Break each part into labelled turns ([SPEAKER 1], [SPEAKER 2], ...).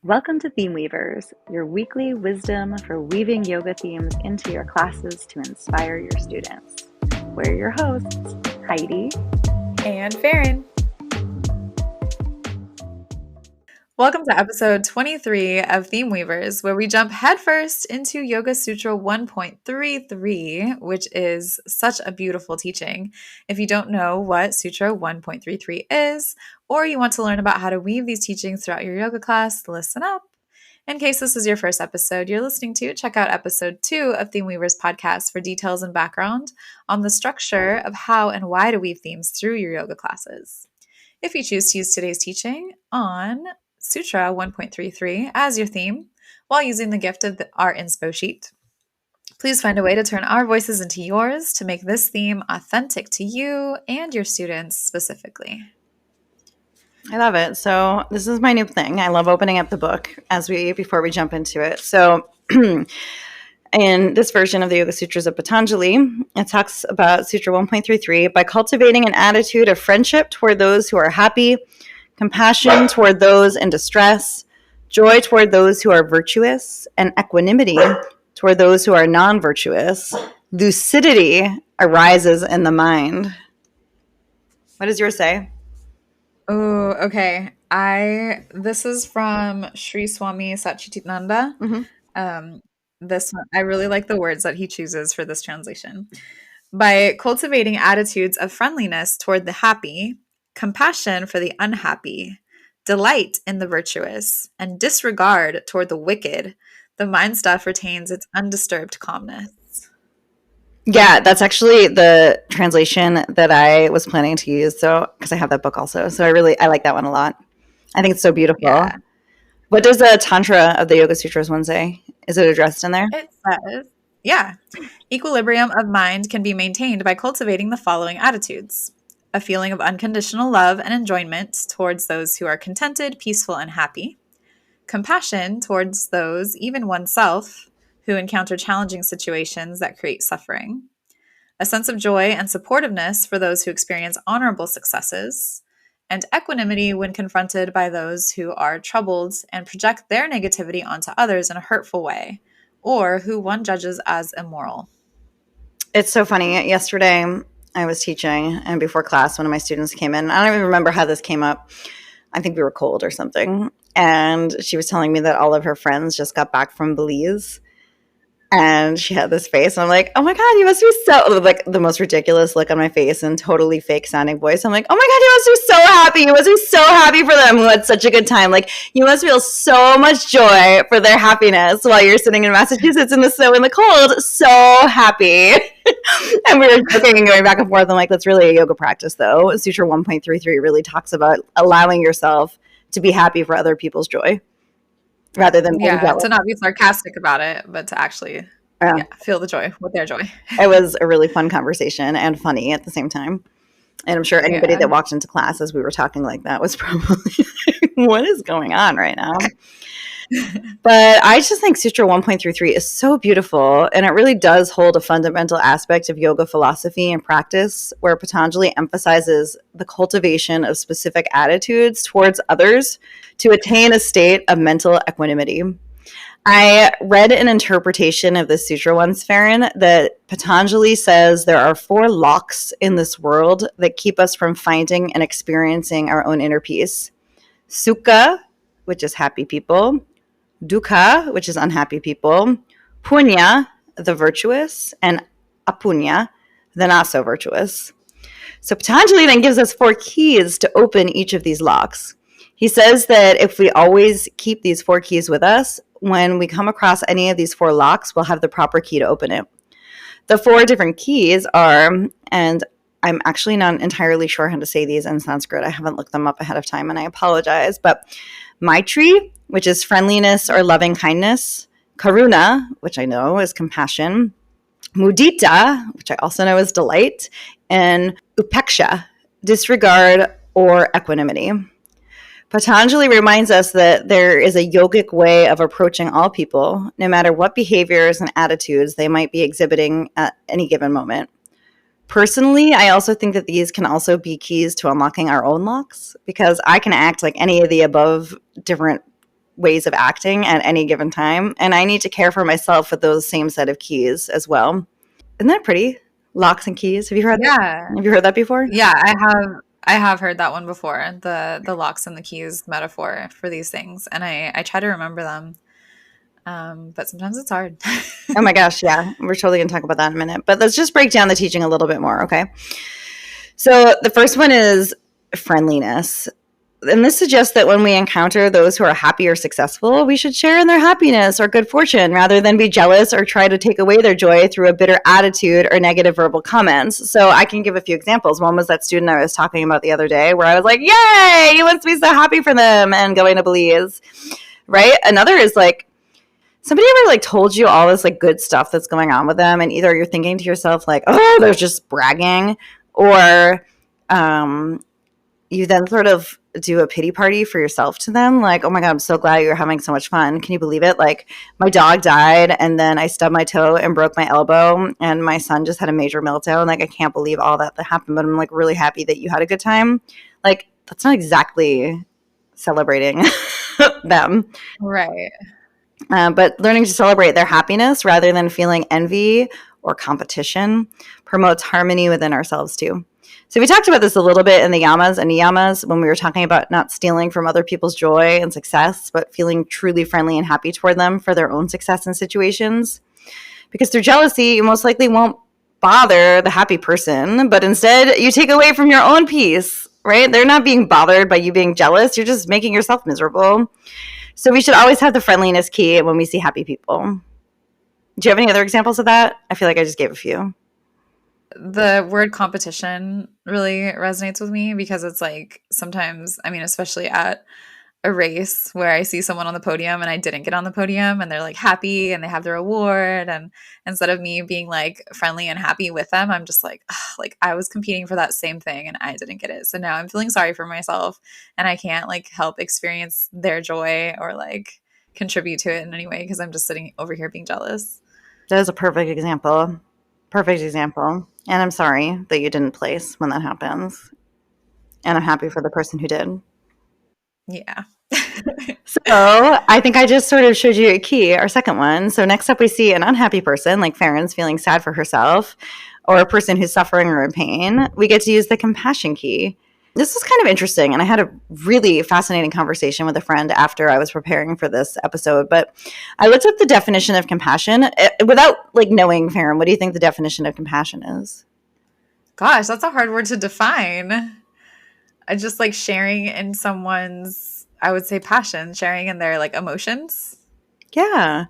[SPEAKER 1] Welcome to Theme Weavers, your weekly wisdom for weaving yoga themes into your classes to inspire your students. We're your hosts, Heidi
[SPEAKER 2] and Farron. Welcome to episode 23 of Theme Weavers, where we jump headfirst into Yoga Sutra 1.33, which is such a beautiful teaching. If you don't know what Sutra 1.33 is, or you want to learn about how to weave these teachings throughout your yoga class, listen up. In case this is your first episode you're listening to, check out episode 2 of Theme Weavers podcast for details and background on the structure of how and why to weave themes through your yoga classes. If you choose to use today's teaching on Sutra 1.33 as your theme while using the gift of our inspo sheet, please find a way to turn our voices into yours to make this theme authentic to you and your students specifically.
[SPEAKER 3] I love it. So this is my new thing. I love opening up the book before we jump into it. So in this version of the Yoga Sutras of Patanjali, it talks about Sutra 1.33, by cultivating an attitude of friendship toward those who are happy, compassion toward those in distress, joy toward those who are virtuous, and equanimity toward those who are non-virtuous, lucidity arises in the mind. What does yours say?
[SPEAKER 2] Oh, okay. This is from Sri Swami Satchitananda.
[SPEAKER 3] Mm-hmm.
[SPEAKER 2] This one, I really like the words that he chooses for this translation. By cultivating attitudes of friendliness toward the happy, compassion for the unhappy, delight in the virtuous, and disregard toward the wicked, the mind stuff retains its undisturbed calmness.
[SPEAKER 3] Yeah, that's actually the translation that I was planning to use. So, because I have that book also. So I like that one a lot. I think it's so beautiful. Yeah. What does the Tantra of the Yoga Sutras one say? Is it addressed in there?
[SPEAKER 2] It says, yeah, equilibrium of mind can be maintained by cultivating the following attitudes: a feeling of unconditional love and enjoyment towards those who are contented, peaceful, and happy; compassion towards those, even oneself, who encounter challenging situations that create suffering; a sense of joy and supportiveness for those who experience honorable successes; and equanimity when confronted by those who are troubled and project their negativity onto others in a hurtful way, or who one judges as immoral.
[SPEAKER 3] It's so funny. Yesterday, I was teaching, and before class, one of my students came in. I don't even remember how this came up. I think we were cold or something. And she was telling me that all of her friends just got back from Belize. And she had this face, and I'm like, oh my God, you must be so, like, the most ridiculous look on my face and totally fake sounding voice. I'm like, oh my God, you must be so happy. You must be so happy for them who had such a good time. Like, you must feel so much joy for their happiness while you're sitting in Massachusetts in the snow in the cold. So happy. And we were joking and going back and forth. I'm like, that's really a yoga practice, though. Sutra 1.33 really talks about allowing yourself to be happy for other people's joy, rather than
[SPEAKER 2] to not be sarcastic about it, but to actually feel the joy with their joy.
[SPEAKER 3] It was a really fun conversation and funny at the same time. And I'm sure anybody that walked into class as we were talking like that was probably what is going on right now? But I just think Sutra 1.33 is so beautiful, and it really does hold a fundamental aspect of yoga philosophy and practice, where Patanjali emphasizes the cultivation of specific attitudes towards others to attain a state of mental equanimity. I read an interpretation of this sutra once, Farron, that Patanjali says there are 4 locks in this world that keep us from finding and experiencing our own inner peace. Sukha, which is happy people; dukkha, which is unhappy people; punya, the virtuous; and apunya, the not so virtuous. So Patanjali then gives us 4 keys to open each of these locks. He says that if we always keep these 4 keys with us, when we come across any of these 4 locks, we'll have the proper key to open it. The 4 different keys are, and I'm actually not entirely sure how to say these in Sanskrit. I haven't looked them up ahead of time, and I apologize, but Maitri, which is friendliness or loving kindness; Karuna, which I know is compassion; Mudita, which I also know is delight; and Upeksha, disregard or equanimity. Patanjali reminds us that there is a yogic way of approaching all people, no matter what behaviors and attitudes they might be exhibiting at any given moment. Personally, I also think that these can also be keys to unlocking our own locks, because I can act like any of the above different ways of acting at any given time. And I need to care for myself with those same set of keys as well. Isn't that pretty? Locks and keys. Have you heard that? Have you heard that before?
[SPEAKER 2] Yeah, I have heard that one before. The locks and the keys metaphor for these things. And I try to remember them. But sometimes it's hard.
[SPEAKER 3] Oh my gosh, yeah. We're totally going to talk about that in a minute. But let's just break down the teaching a little bit more, okay? So the first one is friendliness. And this suggests that when we encounter those who are happy or successful, we should share in their happiness or good fortune rather than be jealous or try to take away their joy through a bitter attitude or negative verbal comments. So I can give a few examples. One was that student I was talking about the other day where I was like, yay, he wants to be so happy for them and going to Belize, right? Another is like, somebody ever like told you all this like good stuff that's going on with them, and either you're thinking to yourself like, oh, they're just bragging, or you then sort of do a pity party for yourself to them. Like, oh my God, I'm so glad you're having so much fun. Can you believe it? Like my dog died and then I stubbed my toe and broke my elbow and my son just had a major meltdown. Like I can't believe all that happened, but I'm like really happy that you had a good time. Like that's not exactly celebrating them.
[SPEAKER 2] Right.
[SPEAKER 3] But learning to celebrate their happiness rather than feeling envy or competition promotes harmony within ourselves too. So we talked about this a little bit in the yamas and niyamas when we were talking about not stealing from other people's joy and success, but feeling truly friendly and happy toward them for their own success in situations. Because through jealousy, you most likely won't bother the happy person, but instead you take away from your own peace, right? They're not being bothered by you being jealous. You're just making yourself miserable. So we should always have the friendliness key when we see happy people. Do you have any other examples of that? I feel like I just gave a few.
[SPEAKER 2] The word competition really resonates with me because it's like sometimes, I mean, especially at a race where I see someone on the podium and I didn't get on the podium and they're like happy and they have their award. And instead of me being like friendly and happy with them, I'm just like, like I was competing for that same thing and I didn't get it. So now I'm feeling sorry for myself and I can't like help experience their joy or like contribute to it in any way because I'm just sitting over here being jealous.
[SPEAKER 3] That is a perfect example. Perfect example. And I'm sorry that you didn't place when that happens. And I'm happy for the person who did.
[SPEAKER 2] Yeah.
[SPEAKER 3] So I think I just sort of showed you a key, our second one. So next up we see an unhappy person like Farron's feeling sad for herself or a person who's suffering or in pain. We get to use the compassion key. This was kind of interesting, and I had a really fascinating conversation with a friend after I was preparing for this episode. But I looked up the definition of compassion without like knowing, Farron. What do you think the definition of compassion is?
[SPEAKER 2] Gosh, that's a hard word to define. I just like sharing in someone's, I would say, passion, sharing in their like emotions.
[SPEAKER 3] Yeah.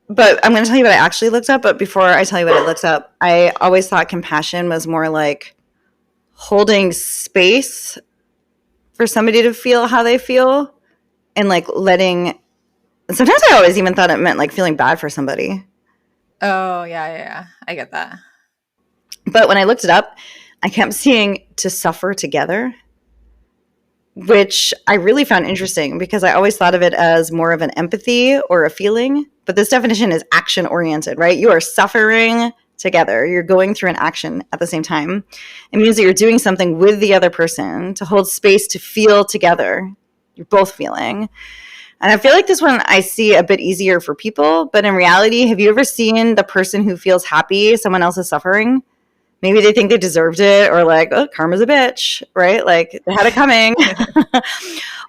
[SPEAKER 3] But I'm going to tell you what I actually looked up. But before I tell you what I looked up, I always thought compassion was more like holding space for somebody to feel how they feel and like letting. Sometimes I always even thought it meant like feeling bad for somebody.
[SPEAKER 2] Oh, yeah. I get that.
[SPEAKER 3] But when I looked it up, I kept seeing to suffer together, which I really found interesting because I always thought of it as more of an empathy or a feeling. But this definition is action oriented, right? You are suffering together. You're going through an action at the same time. It means that you're doing something with the other person to hold space to feel together. You're both feeling. And I feel like this one I see a bit easier for people. But in reality, have you ever seen the person who feels happy, someone else is suffering? Maybe they think they deserved it or like, oh, karma's a bitch, right? Like they had it coming.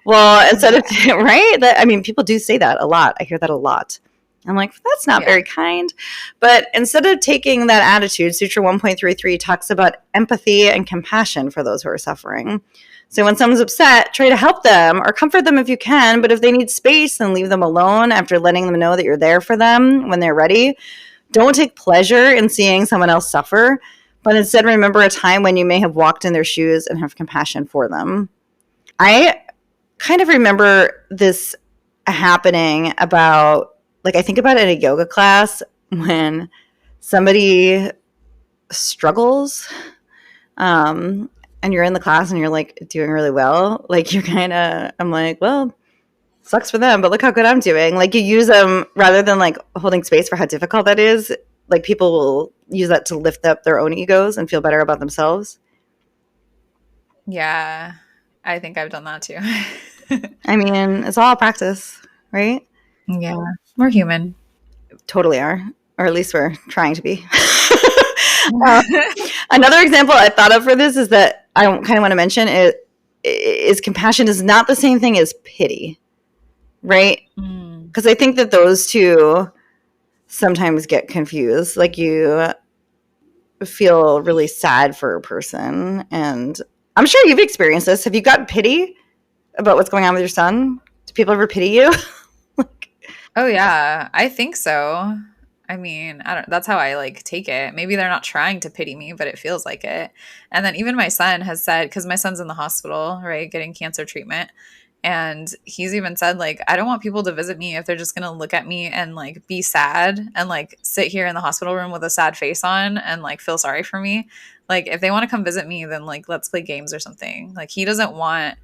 [SPEAKER 3] Well, instead of, right? I mean, people do say that a lot. I hear that a lot. I'm like, that's not very kind. But instead of taking that attitude, Sutra 1.33 talks about empathy and compassion for those who are suffering. So when someone's upset, try to help them or comfort them if you can. But if they need space, then leave them alone after letting them know that you're there for them when they're ready. Don't take pleasure in seeing someone else suffer, but instead remember a time when you may have walked in their shoes and have compassion for them. I kind of remember this happening about, like I think about it in a yoga class when somebody struggles and you're in the class and you're like doing really well. Like you're kind of, I'm like, well, sucks for them, but look how good I'm doing. Like you use them rather than like holding space for how difficult that is. Like people will use that to lift up their own egos and feel better about themselves.
[SPEAKER 2] Yeah, I think I've done that too.
[SPEAKER 3] I mean, it's all practice. right?
[SPEAKER 2] Yeah. We're human.
[SPEAKER 3] Totally are, or at least we're trying to be. Another example I thought of for this is that I kind of want to mention is compassion is not the same thing as pity, right? Because I think that those two sometimes get confused. Like you feel really sad for a person, and I'm sure you've experienced this. Have you got pity about what's going on with your son? Do people ever pity you?
[SPEAKER 2] Oh yeah, I think so. I mean, I don't that's how I like take it. Maybe they're not trying to pity me, but it feels like it. And then even my son has said cuz my son's in the hospital, right, getting cancer treatment, and he's even said like I don't want people to visit me if they're just going to look at me and like be sad and like sit here in the hospital room with a sad face on and like feel sorry for me. Like if they want to come visit me, then like let's play games or something. Like he doesn't want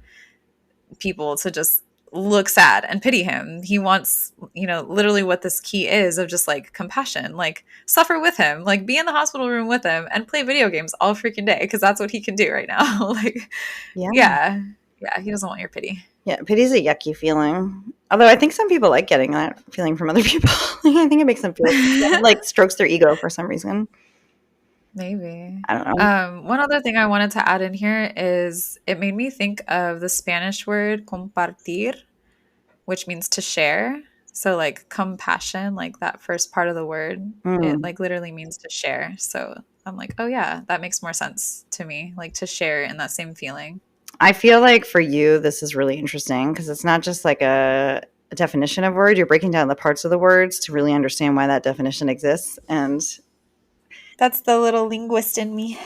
[SPEAKER 2] people to just look sad and pity him. He wants, literally what this key is of just like compassion, like suffer with him, like be in the hospital room with him and play video games all freaking day because that's what he can do right now. Like, yeah. Yeah, he doesn't want your pity.
[SPEAKER 3] Yeah, pity's a yucky feeling. Although I think some people like getting that feeling from other people. I think it makes them feel like strokes their ego for some reason.
[SPEAKER 2] Maybe.
[SPEAKER 3] I don't know.
[SPEAKER 2] One other thing I wanted to add in here is it made me think of the Spanish word compartir, which means to share. So like compassion, like that first part of the word, it like literally means to share. So I'm like, oh yeah, that makes more sense to me, like to share in that same feeling.
[SPEAKER 3] I feel like for you, this is really interesting because it's not just like a definition of word. You're breaking down the parts of the words to really understand why that definition exists. And
[SPEAKER 2] that's the little linguist in me.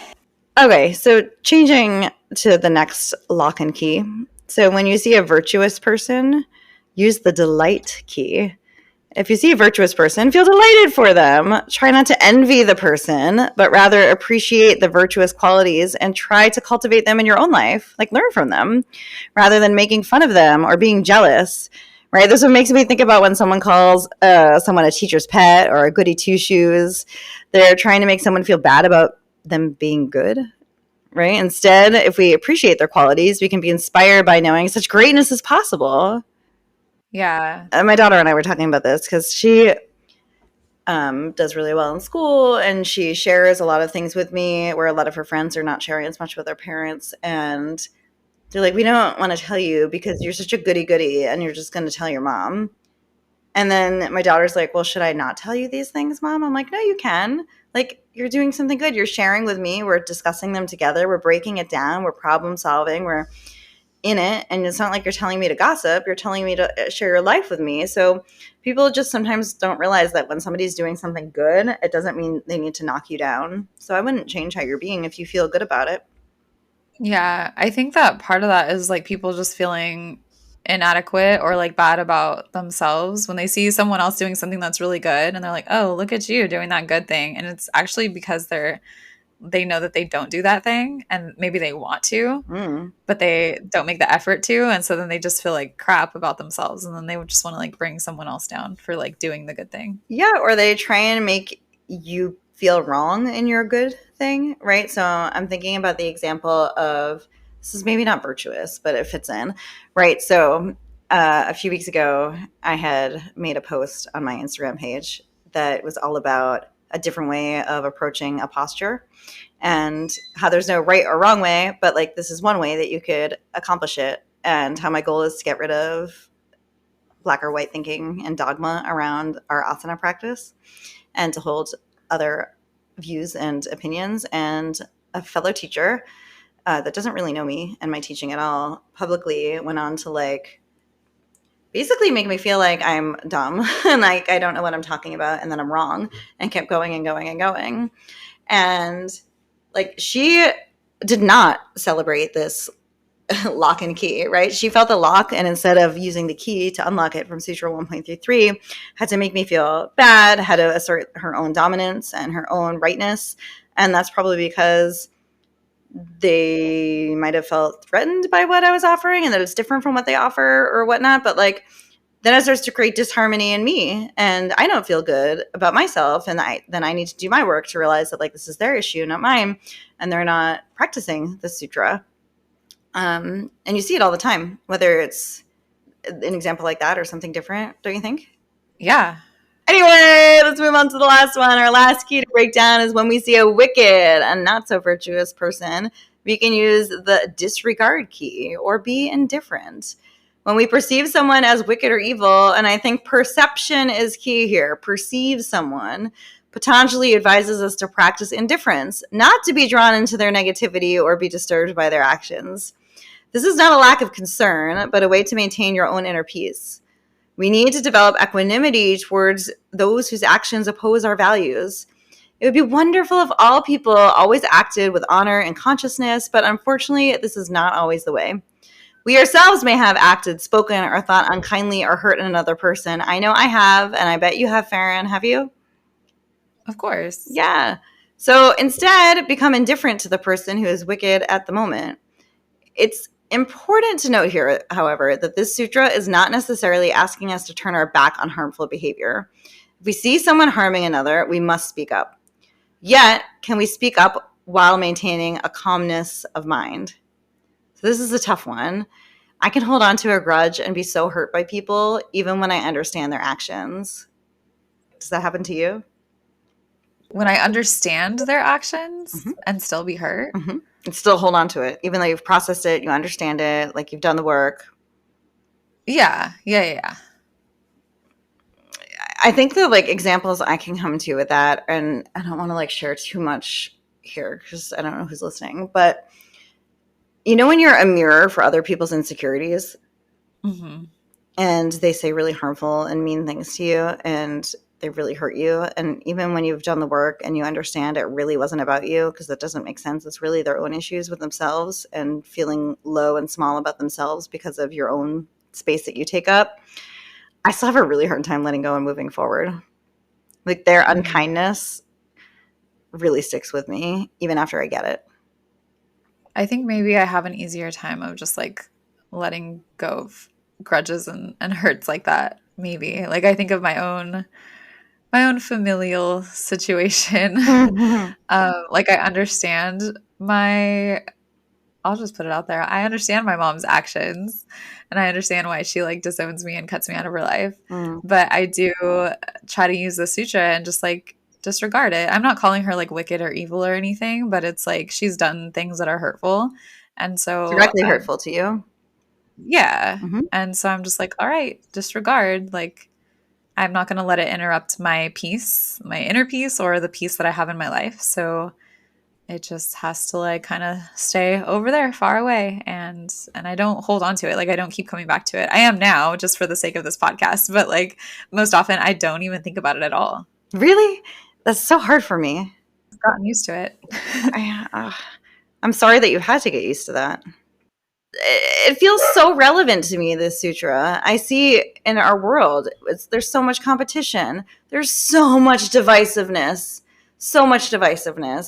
[SPEAKER 3] Okay, so changing to the next lock and key. So when you see a virtuous person, use the delight key. If you see a virtuous person, feel delighted for them. Try not to envy the person, but rather appreciate the virtuous qualities and try to cultivate them in your own life. Like learn from them rather than making fun of them or being jealous, right? This is what makes me think about when someone calls someone a teacher's pet or a goody two-shoes. They're trying to make someone feel bad about them being good, right? Instead, if we appreciate their qualities, we can be inspired by knowing such greatness is possible.
[SPEAKER 2] Yeah.
[SPEAKER 3] My daughter and I were talking about this because she does really well in school and she shares a lot of things with me where a lot of her friends are not sharing as much with their parents. And they're like, we don't want to tell you because you're such a goody and you're just going to tell your mom. And then my daughter's like, well, should I not tell you these things, Mom? I'm like, no, you can. Like, you're doing something good. You're sharing with me. We're discussing them together. We're breaking it down. We're problem solving. We're in it. And it's not like you're telling me to gossip. You're telling me to share your life with me. So people just sometimes don't realize that when somebody's doing something good, it doesn't mean they need to knock you down. So I wouldn't change how you're being if you feel good about it.
[SPEAKER 2] Yeah, I think that part of that is like people just feeling inadequate or like bad about themselves when they see someone else doing something that's really good and they're like, "Oh, look at you doing that good thing." And it's actually because they know that they don't do that thing and maybe they want to, but they don't make the effort to, and so then they just feel like crap about themselves and then they would just want to like bring someone else down for like doing the good thing.
[SPEAKER 3] Yeah, or they try and make you feel wrong in your good thing, right? So I'm thinking about the example of, this is maybe not virtuous, but it fits in, right? So a few weeks ago, I had made a post on my Instagram page that was all about a different way of approaching a posture and how there's no right or wrong way, but like this is one way that you could accomplish it, and how my goal is to get rid of black or white thinking and dogma around our asana practice and to hold other views and opinions. And a fellow teacher that doesn't really know me and my teaching at all publicly went on to like basically make me feel like I'm dumb and like I don't know what I'm talking about and then I'm wrong, and kept going and going and going. And like she did not celebrate this lock and key, right? She felt the lock, and instead of using the key to unlock it from Sutra 1.33, had to make me feel bad, had to assert her own dominance and her own rightness. And that's probably because they might have felt threatened by what I was offering and that it's different from what they offer or whatnot. But like, then it starts to create disharmony in me, and I don't feel good about myself. And then I need to do my work to realize that like this is their issue, not mine, and they're not practicing the sutra. And you see it all the time, whether it's an example like that or something different, don't you think?
[SPEAKER 2] Yeah.
[SPEAKER 3] Anyway, let's move on to the last one. Our last key to break down is when we see a wicked and not so virtuous person, we can use the disregard key or be indifferent. When we perceive someone as wicked or evil, and I think perception is key here, perceive someone, Patanjali advises us to practice indifference, not to be drawn into their negativity or be disturbed by their actions. This is not a lack of concern, but a way to maintain your own inner peace. We need to develop equanimity towards those whose actions oppose our values. It would be wonderful if all people always acted with honor and consciousness, but unfortunately, this is not always the way. We ourselves may have acted, spoken, or thought unkindly or hurt another person. I know I have, and I bet you have, Farron. Have you?
[SPEAKER 2] Of course.
[SPEAKER 3] Yeah. So instead, become indifferent to the person who is wicked at the moment. It's important to note here, however, that this sutra is not necessarily asking us to turn our back on harmful behavior. If we see someone harming another, we must speak up. Yet, can we speak up while maintaining a calmness of mind? So this is a tough one. I can hold on to a grudge and be so hurt by people, even when I understand their actions. Does that happen to you?
[SPEAKER 2] When I understand their actions and still be hurt?
[SPEAKER 3] And still hold on to it, even though you've processed it, you understand it, like you've done the work.
[SPEAKER 2] Yeah.
[SPEAKER 3] I think the like examples I can come to with that, and I don't want to like share too much here because I don't know who's listening, but you know when you're a mirror for other people's insecurities and they say really harmful and mean things to you and they really hurt you, and even when you've done the work and you understand it really wasn't about you because that doesn't make sense, it's really their own issues with themselves and feeling low and small about themselves because of your own space that you take up, I still have a really hard time letting go and moving forward. Like their unkindness really sticks with me even after I get it.
[SPEAKER 2] I think maybe I have an easier time of just like letting go of grudges and hurts like that. Maybe like I think of my own familial situation. Like I understand I'll just put it out there. I understand my mom's actions and I understand why she like disowns me and cuts me out of her life. But I do try to use the sutra and just like disregard it. I'm not calling her like wicked or evil or anything, but it's like she's done things that are hurtful. And so
[SPEAKER 3] directly hurtful to you.
[SPEAKER 2] Yeah. And so I'm just like, all right, disregard. Like I'm not going to let it interrupt my peace, my inner peace, or the peace that I have in my life. So it just has to like kind of stay over there far away. And I don't hold on to it. Like I don't keep coming back to it. I am now just for the sake of this podcast. But like most often I don't even think about it at all.
[SPEAKER 3] Really? That's so hard for me.
[SPEAKER 2] I've gotten used to it.
[SPEAKER 3] I'm sorry that you had to get used to that. It feels so relevant to me, this sutra. I see in our world, there's so much competition. There's so much divisiveness.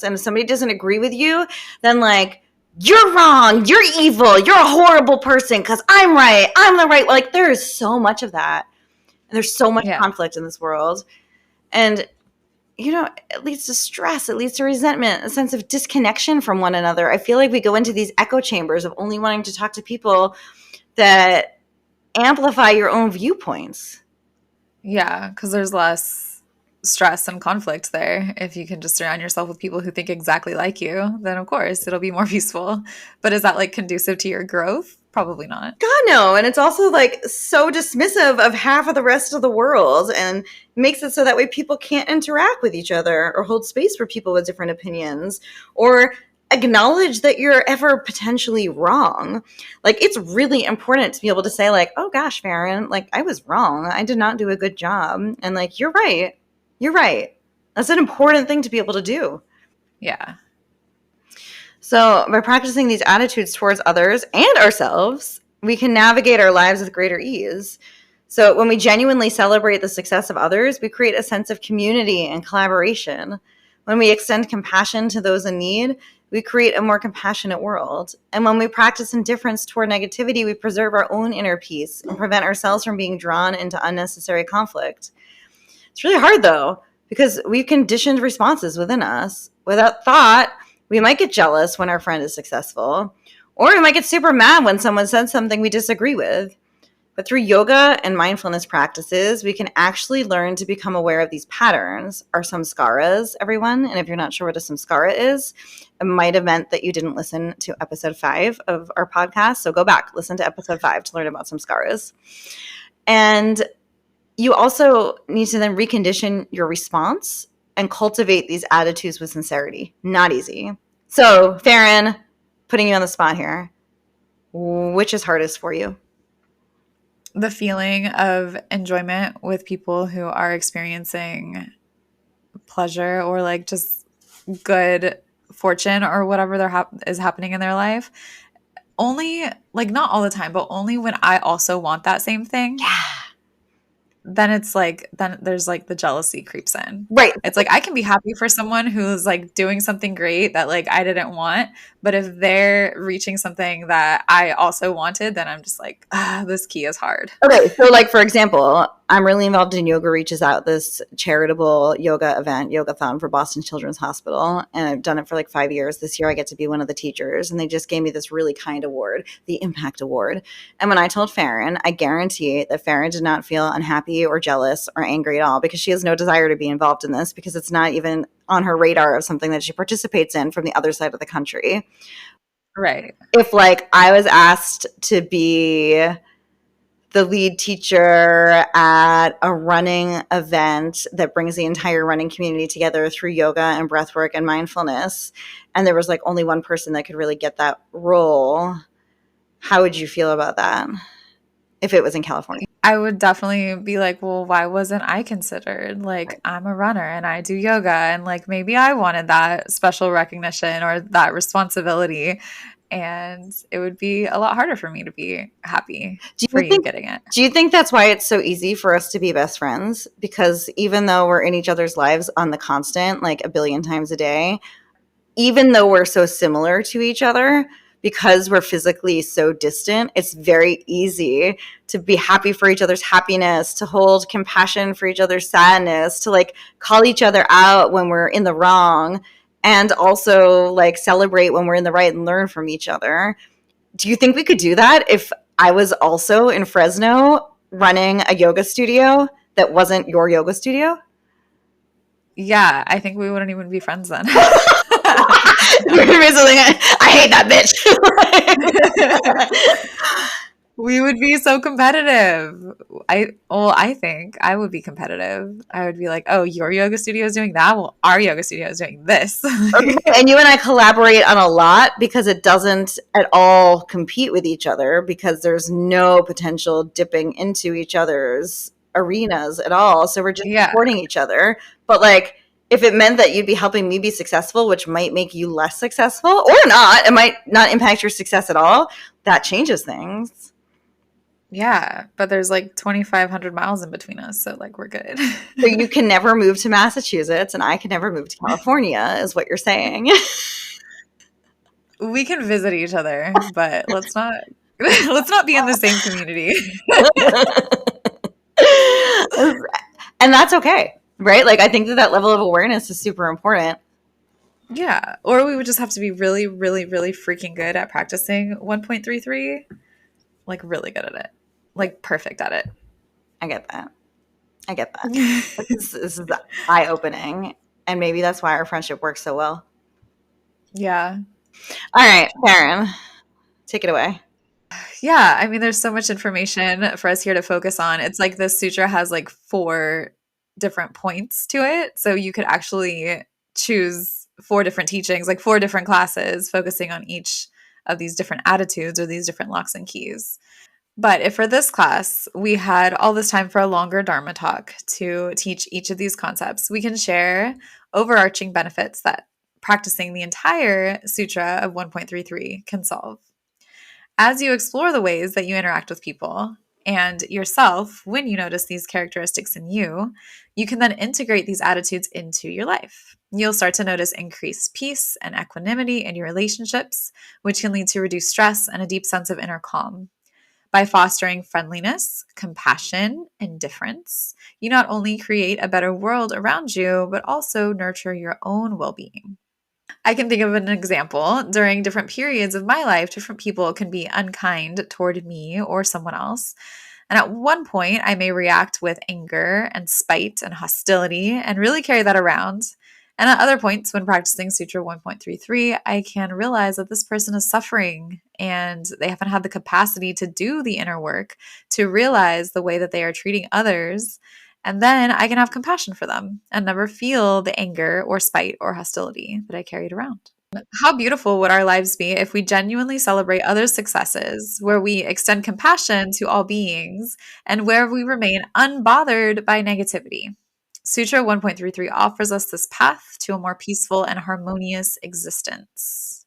[SPEAKER 3] And if somebody doesn't agree with you, then like, you're wrong, you're evil, you're a horrible person because I'm right, I'm the right. Like there is so much of that. And there's so much conflict in this world. And you know, it leads to stress. It leads to resentment, a sense of disconnection from one another. I feel like we go into these echo chambers of only wanting to talk to people that amplify your own viewpoints.
[SPEAKER 2] Yeah, because there's less stress and conflict there. If you can just surround yourself with people who think exactly like you, then of course it'll be more peaceful. But is that like conducive to your growth? Probably not.
[SPEAKER 3] God, no. And it's also like so dismissive of half of the rest of the world and makes it so that way people can't interact with each other or hold space for people with different opinions or acknowledge that you're ever potentially wrong. Like it's really important to be able to say like, oh gosh, Farron, like I was wrong. I did not do a good job. And like, you're right. You're right. That's an important thing to be able to do.
[SPEAKER 2] Yeah.
[SPEAKER 3] So by practicing these attitudes towards others and ourselves, we can navigate our lives with greater ease. So when we genuinely celebrate the success of others, we create a sense of community and collaboration. When we extend compassion to those in need, we create a more compassionate world. And when we practice indifference toward negativity, we preserve our own inner peace and prevent ourselves from being drawn into unnecessary conflict. It's really hard, though, because we've conditioned responses within us. Without thought, we might get jealous when our friend is successful, or we might get super mad when someone says something we disagree with. But through yoga and mindfulness practices, we can actually learn to become aware of these patterns, our samskaras, everyone. And if you're not sure what a samskara is, it might have meant that you didn't listen to episode 5 of our podcast. So go back, listen to episode 5 to learn about samskaras. And you also need to then recondition your response and cultivate these attitudes with sincerity. Not easy. So, Farron, putting you on the spot here, which is hardest for you?
[SPEAKER 2] The feeling of enjoyment with people who are experiencing pleasure or like just good fortune or whatever is happening in their life. Only, like, not all the time, but only when I also want that same thing.
[SPEAKER 3] Yeah.
[SPEAKER 2] Then it's like, then there's like the jealousy creeps in.
[SPEAKER 3] Right.
[SPEAKER 2] It's like I can be happy for someone who's like doing something great that like I didn't want, but if they're reaching something that I also wanted, then I'm just like, this key is hard.
[SPEAKER 3] Okay, so like for example, I'm really involved in Yoga Reaches Out, this charitable yoga event, yogathon for Boston Children's Hospital, and I've done it for like 5 years. This year I get to be one of the teachers, and they just gave me this really kind award, the Impact Award. And when I told Farron, I guarantee that Farron did not feel unhappy or jealous or angry at all, because she has no desire to be involved in this, because it's not even on her radar of something that she participates in from the other side of the country.
[SPEAKER 2] Right.
[SPEAKER 3] If like I was asked to be the lead teacher at a running event that brings the entire running community together through yoga and breathwork and mindfulness, and there was like only one person that could really get that role, how would you feel about that if it was in California?
[SPEAKER 2] I would definitely be like, well, why wasn't I considered? Like,
[SPEAKER 3] Right.
[SPEAKER 2] I'm a runner and I do yoga, and like maybe I wanted that special recognition or that responsibility. And it would be a lot harder for me to be happy for you getting it.
[SPEAKER 3] Do you think that's why it's so easy for us to be best friends? Because even though we're in each other's lives on the constant, like a billion times a day, even though we're so similar to each other, because we're physically so distant, it's very easy to be happy for each other's happiness, to hold compassion for each other's sadness, to like call each other out when we're in the wrong, and also like celebrate when we're in the right and learn from each other. Do you think we could do that if I was also in Fresno running a yoga studio that wasn't your yoga studio?
[SPEAKER 2] Yeah, I think we wouldn't even be friends then.
[SPEAKER 3] I hate that bitch.
[SPEAKER 2] We would be so competitive. I think I would be competitive. I would be like, oh, your yoga studio is doing that? Well, our yoga studio is doing this.
[SPEAKER 3] Okay. And you and I collaborate on a lot because it doesn't at all compete with each other, because there's no potential dipping into each other's arenas at all. So we're just supporting each other. But like, if it meant that you'd be helping me be successful, which might make you less successful or not, it might not impact your success at all, that changes things.
[SPEAKER 2] Yeah, but there's like 2,500 miles in between us, so like we're good.
[SPEAKER 3] So you can never move to Massachusetts and I can never move to California is what you're saying.
[SPEAKER 2] We can visit each other, but let's not be in the same community.
[SPEAKER 3] And that's okay, right? Like I think that level of awareness is super important.
[SPEAKER 2] Yeah, or we would just have to be really, really, really freaking good at practicing 1.33, like really good at it, like perfect at it.
[SPEAKER 3] I get that. This is eye-opening, and maybe that's why our friendship works so well.
[SPEAKER 2] Yeah.
[SPEAKER 3] All right, Farron, take it away.
[SPEAKER 2] Yeah, I mean, there's so much information for us here to focus on. It's like this sutra has like 4 different points to it, so you could actually choose 4 different teachings, like 4 different classes, focusing on each of these different attitudes or these different locks and keys. But if for this class, we had all this time for a longer Dharma talk to teach each of these concepts, we can share overarching benefits that practicing the entire Sutra of 1.33 can solve. As you explore the ways that you interact with people and yourself, when you notice these characteristics in you, you can then integrate these attitudes into your life. You'll start to notice increased peace and equanimity in your relationships, which can lead to reduced stress and a deep sense of inner calm. By fostering friendliness, compassion, indifference, you not only create a better world around you, but also nurture your own well-being. I can think of an example. During different periods of my life, different people can be unkind toward me or someone else. And at one point, I may react with anger and spite and hostility and really carry that around. And at other points, when practicing Sutra 1.33, I can realize that this person is suffering and they haven't had the capacity to do the inner work to realize the way that they are treating others. And then I can have compassion for them and never feel the anger or spite or hostility that I carried around. How beautiful would our lives be if we genuinely celebrate others' successes, where we extend compassion to all beings, and where we remain unbothered by negativity? Sutra 1.33 offers us this path to a more peaceful and harmonious existence.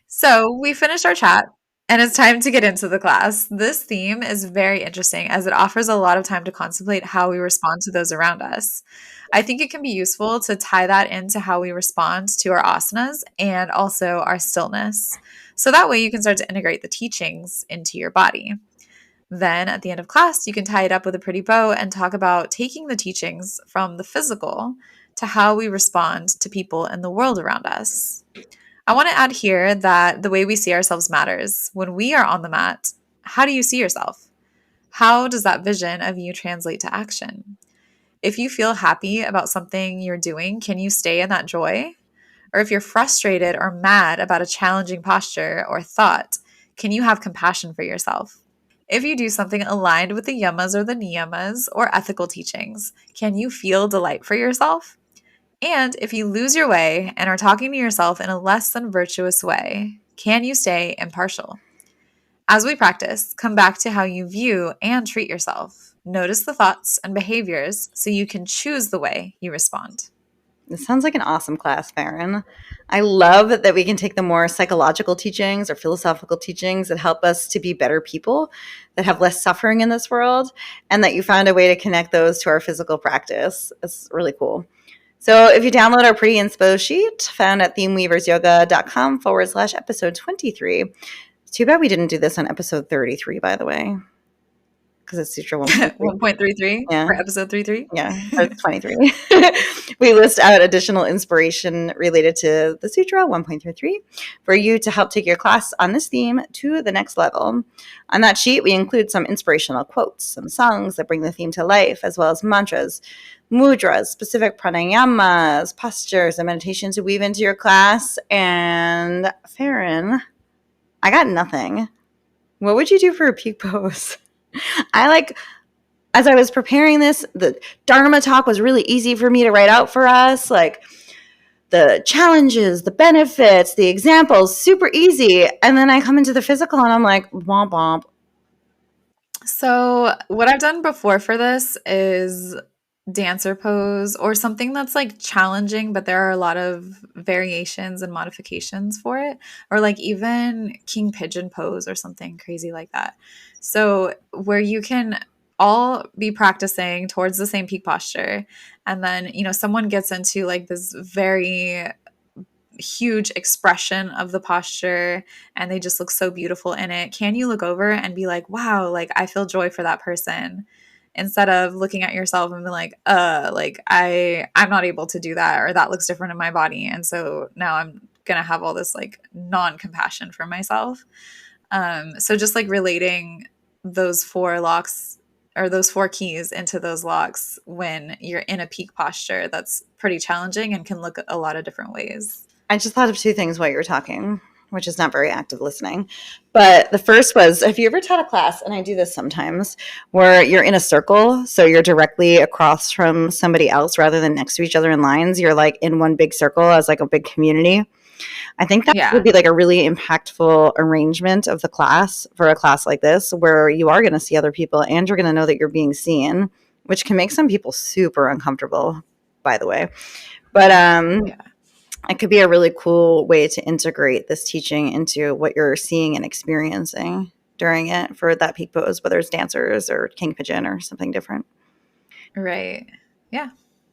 [SPEAKER 2] So we finished our chat, and it's time to get into the class. This theme is very interesting as it offers a lot of time to contemplate how we respond to those around us. I think it can be useful to tie that into how we respond to our asanas and also our stillness. So that way you can start to integrate the teachings into your body. Then at the end of class, you can tie it up with a pretty bow and talk about taking the teachings from the physical to how we respond to people in the world around us. I want to add here that the way we see ourselves matters. When we are on the mat, how do you see yourself? How does that vision of you translate to action? If you feel happy about something you're doing, can you stay in that joy? Or if you're frustrated or mad about a challenging posture or thought, can you have compassion for yourself? If you do something aligned with the yamas or the niyamas or ethical teachings, can you feel delight for yourself? And if you lose your way and are talking to yourself in a less than virtuous way, can you stay impartial? As we practice, come back to how you view and treat yourself. Notice the thoughts and behaviors so you can choose the way you respond.
[SPEAKER 3] This sounds like an awesome class, Farron. I love that we can take the more psychological teachings or philosophical teachings that help us to be better people, that have less suffering in this world, and that you found a way to connect those to our physical practice. It's really cool. So if you download our pretty inspo sheet found at themeweaversyoga.com/episode 23, it's too bad we didn't do this on episode 33, by the way, because it's Sutra
[SPEAKER 2] 1.33
[SPEAKER 3] yeah.
[SPEAKER 2] for episode 33?
[SPEAKER 3] Yeah, that's 23. We list out additional inspiration related to the Sutra 1.33 for you to help take your class on this theme to the next level. On that sheet, we include some inspirational quotes, some songs that bring the theme to life, as well as mantras, mudras, specific pranayamas, postures, and meditations to weave into your class. And Farron, I got nothing. What would you do for a peak pose? As I was preparing this, the Dharma talk was really easy for me to write out for us. Like the challenges, the benefits, the examples, super easy. And then I come into the physical and I'm like, womp womp.
[SPEAKER 2] So what I've done before for this is dancer pose or something that's like challenging, but there are a lot of variations and modifications for it, or like even king pigeon pose or something crazy like that. So where you can all be practicing towards the same peak posture, and then someone gets into like this very huge expression of the posture and they just look so beautiful in it. Can you look over and be like, wow, like I feel joy for that person, instead of looking at yourself and be like I'm not able to do that, or that looks different in my body, and so now I'm gonna have all this like non-compassion for myself. So just like relating those four locks or those four keys into those locks when you're in a peak posture, that's pretty challenging and can look a lot of different ways.
[SPEAKER 3] I just thought of two things while you were talking, which is not very active listening. But the first was, have you ever taught a class, and I do this sometimes, where you're in a circle, so you're directly across from somebody else rather than next to each other in lines. You're like in one big circle as like a big community. I think that would be like a really impactful arrangement of the class for a class like this, where you are going to see other people and you're going to know that you're being seen, which can make some people super uncomfortable, by the way. But it could be a really cool way to integrate this teaching into what you're seeing and experiencing during it for that peak pose, whether it's dancers or king pigeon or something different.
[SPEAKER 2] Right. Yeah.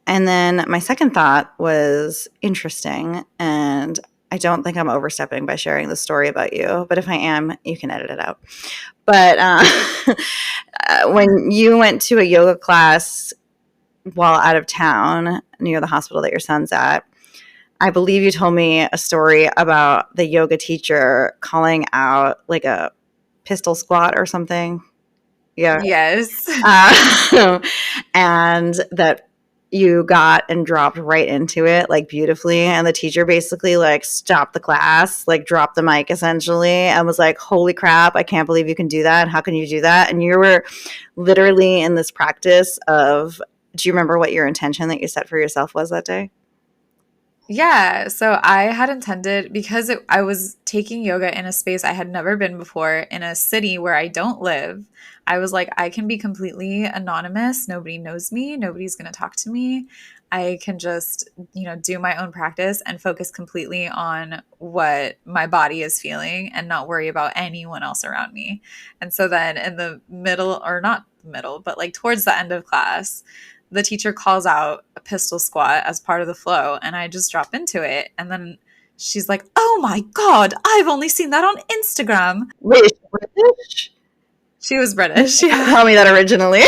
[SPEAKER 3] And then my second thought was interesting, and I don't think I'm overstepping by sharing the story about you, but if I am, you can edit it out. But when you went to a yoga class while out of town near the hospital that your son's at, I believe you told me a story about the yoga teacher calling out like a pistol squat or something. Yeah.
[SPEAKER 2] Yes.
[SPEAKER 3] And that you got and dropped right into it, like, beautifully. And the teacher basically, like, stopped the class, like, dropped the mic essentially, and was like, holy crap, I can't believe you can do that. How can you do that? And you were literally in this practice of, do you remember what your intention that you set for yourself was that day?
[SPEAKER 2] Yeah, so I had intended because I was taking yoga in a space I had never been before in a city where I don't live. I was like, I can be completely anonymous. Nobody knows me. Nobody's going to talk to me. I can just, do my own practice and focus completely on what my body is feeling and not worry about anyone else around me. And so then in the middle, or not middle, but like towards the end of class, the teacher calls out a pistol squat as part of the flow, and I just drop into it. And then she's like, oh my God, I've only seen that on Instagram.
[SPEAKER 3] Wait, is she British?
[SPEAKER 2] She was British.
[SPEAKER 3] Yeah. Tell me that originally.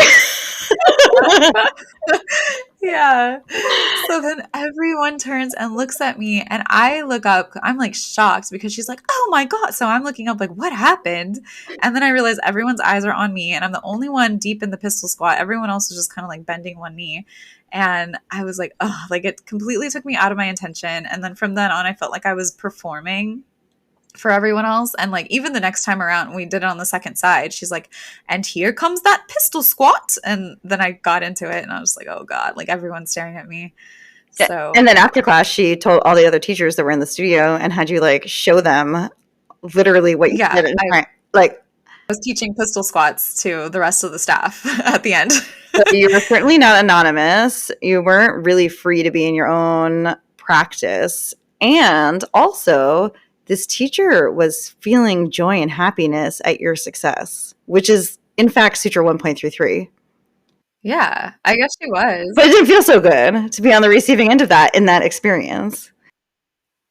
[SPEAKER 2] Yeah. So then everyone turns and looks at me, and I look up. I'm like shocked because she's like, oh my God. So I'm looking up like, what happened? And then I realize everyone's eyes are on me, and I'm the only one deep in the pistol squat. Everyone else is just kind of like bending one knee. And I was like, oh, like it completely took me out of my intention. And then from then on, I felt like I was performing for everyone else. And like even the next time around, we did it on the second side, she's like, and here comes that pistol squat. And then I got into it and I was like, oh God, like everyone's staring at me. So
[SPEAKER 3] and then after class, she told all the other teachers that were in the studio and had you like show them literally what you did. I
[SPEAKER 2] was teaching pistol squats to the rest of the staff at the end.
[SPEAKER 3] So you were certainly not anonymous. You weren't really free to be in your own practice. And also, this teacher was feeling joy and happiness at your success, which is, in fact, Sutra 1.33.
[SPEAKER 2] Yeah, I guess she was.
[SPEAKER 3] But it didn't feel so good to be on the receiving end of that in that experience.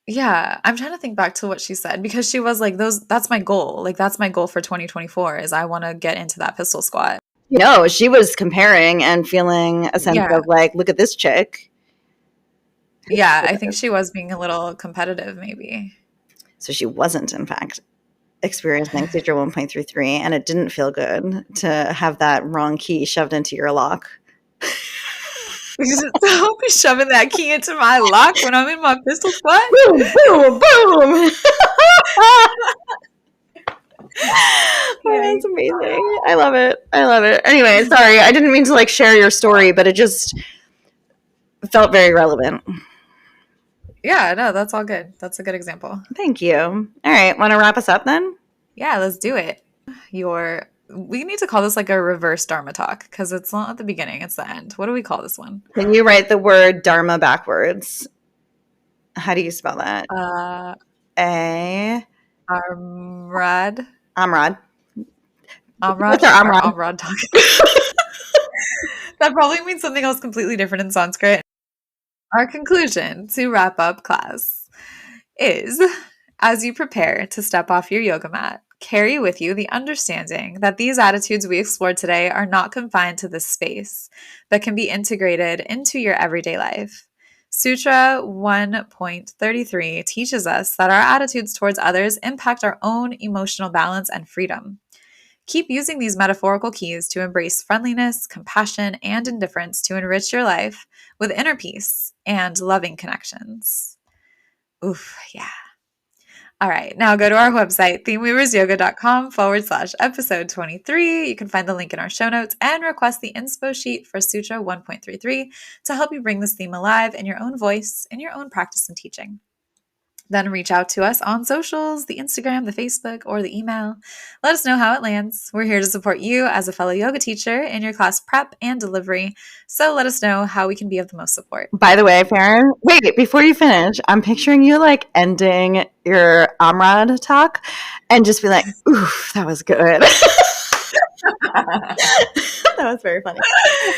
[SPEAKER 2] Yeah, I'm trying to think back to what she said because she was like, that's my goal. Like, that's my goal for 2024 is I want to get into that pistol squat.
[SPEAKER 3] No, she was comparing and feeling a sense of like, look at this chick.
[SPEAKER 2] Yeah, I think she was being a little competitive maybe.
[SPEAKER 3] So she wasn't, in fact, experiencing Sutra 1.33, and it didn't feel good to have that wrong key shoved into your lock.
[SPEAKER 2] Don't be shoving that key into my lock when I'm in my pistol squat.
[SPEAKER 3] Boom, boom, boom. Oh, that's amazing. I love it. I love it. Anyway, sorry. I didn't mean to like share your story, but it just felt very relevant.
[SPEAKER 2] Yeah, no, that's all good. That's a good example.
[SPEAKER 3] Thank you. All right. Want to wrap us up then?
[SPEAKER 2] Yeah, let's do it. We need to call this like a reverse Dharma talk because it's not at the beginning, it's the end. What do we call this one?
[SPEAKER 3] Can you write the word Dharma backwards? How do you spell that?
[SPEAKER 2] Amrad.
[SPEAKER 3] Amrad.
[SPEAKER 2] What's
[SPEAKER 3] our Amrad?
[SPEAKER 2] Amrad talk? That probably means something else completely different in Sanskrit. Our conclusion to wrap up class is, as you prepare to step off your yoga mat, carry with you the understanding that these attitudes we explored today are not confined to this space, but can be integrated into your everyday life. Sutra 1.33 teaches us that our attitudes towards others impact our own emotional balance and freedom. Keep using these metaphorical keys to embrace friendliness, compassion, and indifference to enrich your life with inner peace and loving connections. Oof, yeah. All right, now go to our website, themeweaversyoga.com/episode23. You can find the link in our show notes and request the inspo sheet for Sutra 1.33 to help you bring this theme alive in your own voice, in your own practice and teaching. Then reach out to us on socials, the Instagram, the Facebook, or the email. Let us know how it lands. We're here to support you as a fellow yoga teacher in your class prep and delivery. So let us know how we can be of the most support.
[SPEAKER 3] By the way, Farron, wait, before you finish, I'm picturing you like ending your Amrad talk and just be like, oof, that was good. That was very funny.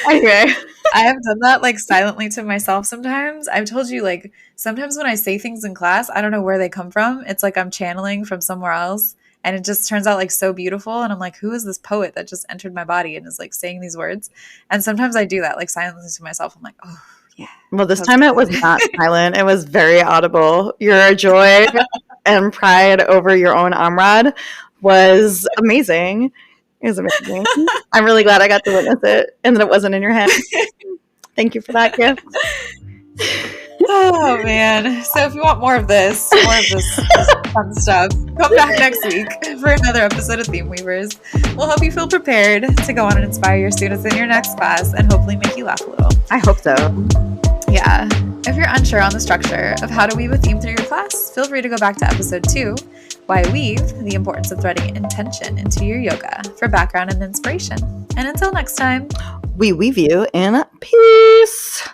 [SPEAKER 3] Anyway.
[SPEAKER 2] I have done that like silently to myself sometimes. I've told you like sometimes when I say things in class, I don't know where they come from. It's like I'm channeling from somewhere else and it just turns out like so beautiful. And I'm like, who is this poet that just entered my body and is like saying these words? And sometimes I do that like silently to myself. I'm like, oh yeah.
[SPEAKER 3] Well, this time it was not silent. It was very audible. Your joy and pride over your own Amrad was amazing. It was amazing. I'm really glad I got to witness it and that it wasn't in your head. Thank you for that gift.
[SPEAKER 2] Oh man. So if you want more of this fun stuff, come back next week for another episode of Theme Weavers. We'll help you feel prepared to go on and inspire your students in your next class and hopefully make you laugh a little.
[SPEAKER 3] I hope so.
[SPEAKER 2] Yeah. If you're unsure on the structure of how to weave a theme through your class, feel free to go back to episode 2, Why Weave, the importance of threading intention into your yoga, for background and inspiration. And until next time,
[SPEAKER 3] we weave you in peace.